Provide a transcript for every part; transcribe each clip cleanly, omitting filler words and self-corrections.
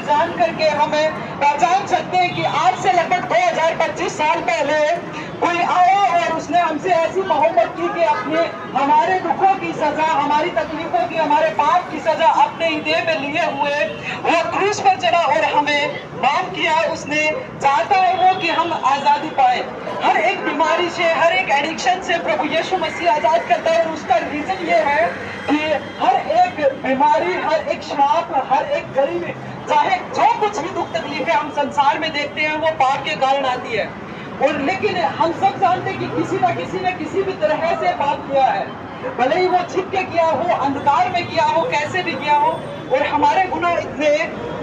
जान करके हमें पहचान सकते हैं कि आज से लगभग 2025 साल पहले कोई आया और उसने हमसे ऐसी मोहब्बत की कि अपने हमारे दुखों की सजा, हमारी तकलीफों की, हमारे पाप की सजा अपने ही देह में लिए हुए वो क्रूस पर चढ़ा और हमें माफ किया। उसने चाहता है वो कि हम आजादी पाए। हर एक बीमारी से, हर एक एडिक्शन से प्रभु यीशु मसीह आजाद करता है। और उसका रीजन ये है कि हर एक बीमारी, हर एक श्राप, हर एक गरीबी, चाहे जो कुछ भी दुख तकलीफें हम संसार में देखते हैं वो पाप के कारण आती है। और लेकिन हम सब जानते हैं कि किसी ने किसी भी तरह से पाप किया है, भले ही वो छिप के किया हो, अंधकार में किया हो, कैसे भी किया हो। और हमारे गुनाह इतने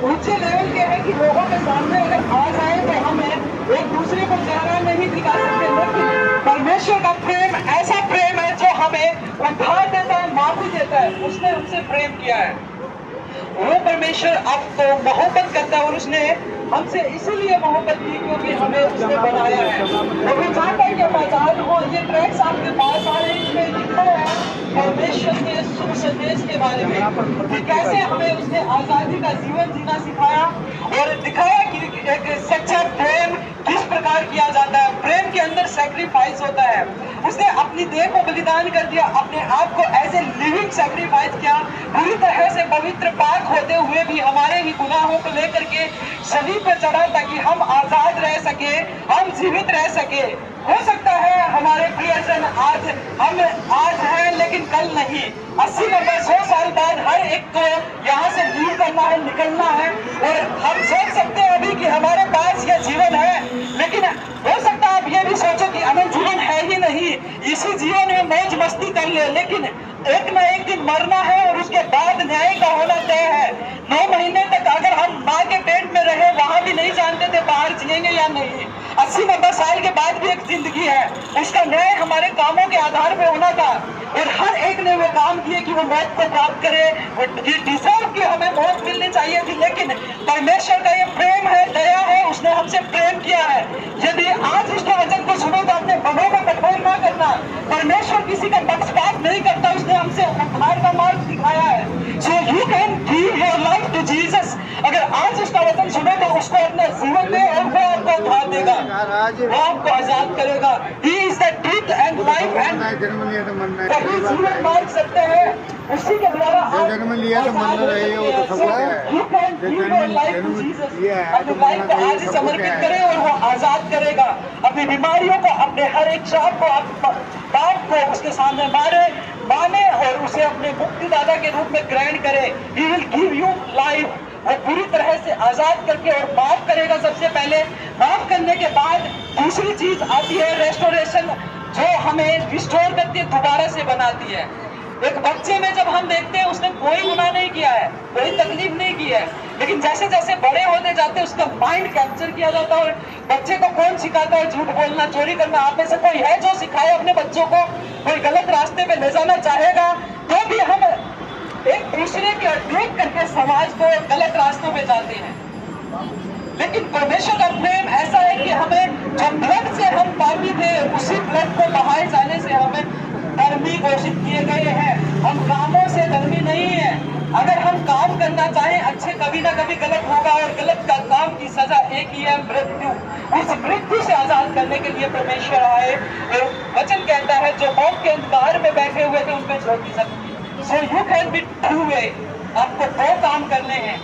ऊंचे लेवल के हैं कि लोगों के सामने अगर आ जाए तो हमें एक दूसरे को चेहरा नहीं दिखा सकते। लेकिन परमेश्वर का प्रेम ऐसा प्रेम है जो हमें उठा देता है, माफी देता है। उसने हमसे प्रेम किया है। वो परमेश्वर आपको मोहब्बत करता है और उसने हमसे इसीलिए मोहब्बत की क्योंकि हमें उसने बनाया है। और वो चाहता है कि हम आजाद हो। ये ट्रैक्स आपके पास आ रहे हैं, इसमें लिखा है परमेश्वर के शुभ संदेश के बारे में कि कैसे हमें उसने आजादी का जीवन जीना सिखाया और दिखाया कि एक सच्चा प्रेम किस प्रकार किया जाता है। प्रेम के अंदर सैक्रिफाइस होता है। उसने अपनी देह को बलिदान कर दिया, अपने आप को एज ए लिविंग सैक्रिफाइस किया, पूरी तरह से पवित्र पाक होते हुए भी हमारे ही गुनाहों को लेकर के सलीब पर चढ़ा ताकि हम आजाद रह सके, हम जीवित रह सके। हो सकता है हमारे प्रियजन आज है लेकिन कल नहीं। 80 90 100 साल बाद हर एक को यहाँ से लीव करना है, निकलना है। और हम सोच सकते हैं अभी कि हमारे पास यह जीवन है, लेकिन हो सकता है आप ये भी सोचो कि अनंत जीवन है ही नहीं, इसी जीवन में मौज मस्ती कर ले। लेकिन एक न एक दिन मरना है और उसके बाद न्याय का होना तय है। 9 महीने तक अगर हम माँ के पेट में रहे, वहां भी नहीं जानते थे बाहर जिएंगे या नहीं। 80 90 साल के बाद भी एक जिंदगी है, उसका न्याय हमारे कामों के आधार पर होना था। और हर एक ने वो काम किए कि वो मौत को प्राप्त करे। ये डिजर्व कि हमें मौत मिलनी चाहिए थी, लेकिन परमेश्वर का ये प्रेम है, दया है, उसने हमसे प्रेम किया है। यदि आज उसके वचन को सुनो तो अपने मनों में कठोर ना करना। परमेश्वर किसी का पक्षपात नहीं करता, उसने हमसे उद्धार का मार्ग दिखाया है। So you can give your life to Jesus. अगर आज उसका वचन सुनो तो उसको अपना जीवन दे और वो आपको उद्धार देगा, वो आपको आजाद करेगा। He is the truth and life and जीवन मार्ग सत्य है, उसी के द्वारा जन्म लिया तो मन रहे वो तो सब है। You can give your life to Jesus। अपनी लाइफ को आज ही समर्पित करें और वो आजाद करेगा। अपनी बीमारियों को, अपने हर एक श्राप को, पाप को उसके सामने माने और उसे अपने मुक्तिदाता के रूप में ग्रहण करे। He will give you life। वो पूरी तरह से आजाद करके और माफ करेगा। सबसे पहले माफ करने के बाद दूसरी चीज आती है रेस्टोरेशन, जो हमें रिस्टोर करती है, दोबारा से बनाती है। एक बच्चे में जब हम देखते हैं उसने कोई गुनाह नहीं किया है, कोई तकलीफ नहीं की है, लेकिन जैसे जैसे बड़े होते जाते हैं उसका माइंड कैप्चर किया जाता है। और बच्चे को कौन सिखाता है झूठ बोलना, चोरी करना? आप में से कोई है जो सिखाए अपने बच्चों को? कोई गलत रास्ते पे ले जाना चाहेगा तो भी हम एक दूसरे के देख करके समाज को गलत रास्तों पे जाते हैं। लेकिन परमेश्वर का प्रेम ऐसा है कि हमें जो ब्लड से हम पापी थे, उसी ब्लड को बहाए जाने से हमें धर्मी घोषित किए गए हैं। हम कामों से धर्मी नहीं है। अगर हम काम करना चाहें अच्छे, कभी ना कभी गलत होगा और गलत का काम की सजा एक ही है, मृत्यु। उस मृत्यु से आजाद करने के लिए परमेश्वर आए। वचन कहता है जो मौत के अंधकार में बैठे हुए थे उनमें ज्योति सकती। सो you can be two way. आपको 2 काम करने हैं,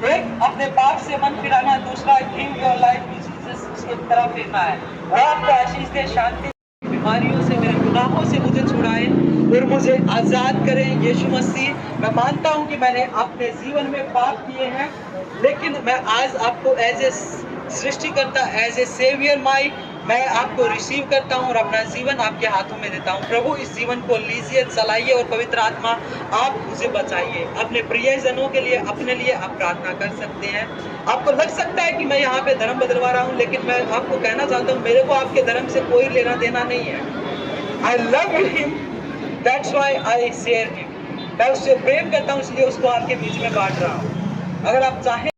एक अपने पाप से मन फिराना, दूसरा give your life to Jesus, उसकी तरफ फिरना है। वो आपको आशीष दे, शांति, बीमारियों से, मेरे गुनाहों से मुझे छुड़ाए और मुझे आजाद करें यीशु मसीह। मैं मानता हूं कि मैंने अपने जीवन में पाप किए हैं, लेकिन मैं आज आपको एज ए सृष्टिकर्ता, एज ए सेवियर मैं आपको रिसीव करता हूं और अपना जीवन आपके हाथों में देता हूं। प्रभु इस जीवन को लीजिए, चलाइए और पवित्र आत्मा आप मुझे बचाइए। अपने प्रियजनों के लिए, अपने लिए आप प्रार्थना कर सकते हैं। आपको लग सकता है कि मैं यहाँ पे धर्म बदलवा रहा हूँ, लेकिन मैं आपको कहना चाहता हूँ मेरे को आपके धर्म से कोई लेना देना नहीं है। I love him, that's why I share him. मैं उससे प्रेम करता हूँ, इसलिए उसको आपके बीच में बांट रहा हूँ। अगर आप चाहें